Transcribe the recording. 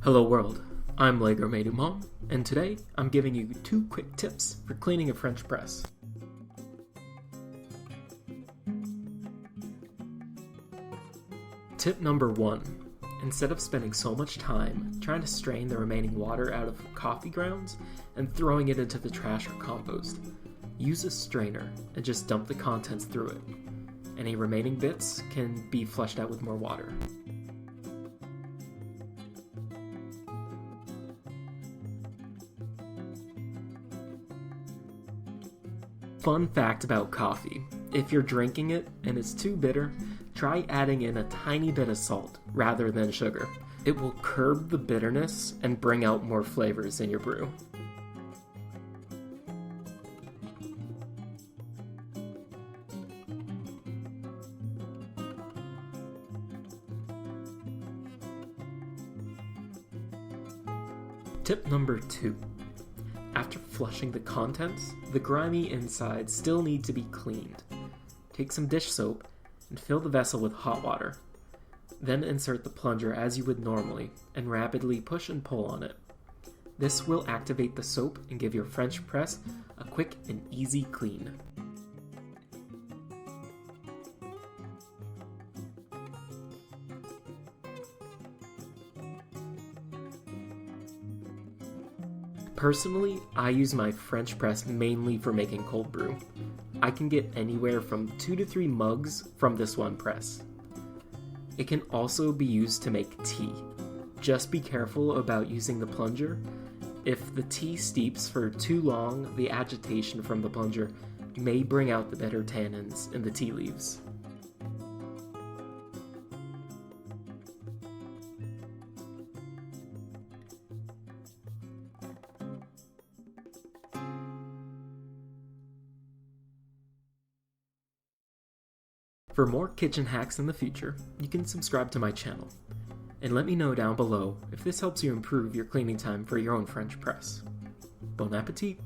Hello world, I'm Lego Mom, and today I'm giving you 2 quick tips for cleaning a French press. Tip number 1. Instead of spending so much time trying to strain the remaining water out of coffee grounds and throwing it into the trash or compost, use a strainer and just dump the contents through it. Any remaining bits can be flushed out with more water. Fun fact about coffee: if you're drinking it and it's too bitter, try adding in a tiny bit of salt rather than sugar. It will curb the bitterness and bring out more flavors in your brew. Tip number 2. After flushing the contents, the grimy insides still need to be cleaned. Take some dish soap and fill the vessel with hot water. Then insert the plunger as you would normally and rapidly push and pull on it. This will activate the soap and give your French press a quick and easy clean. Personally, I use my French press mainly for making cold brew. I can get anywhere from 2 to 3 mugs from this one press. It can also be used to make tea. Just be careful about using the plunger. If the tea steeps for too long, the agitation from the plunger may bring out the bitter tannins in the tea leaves. For more kitchen hacks in the future, you can subscribe to my channel. And let me know down below if this helps you improve your cleaning time for your own French press. Bon appetit!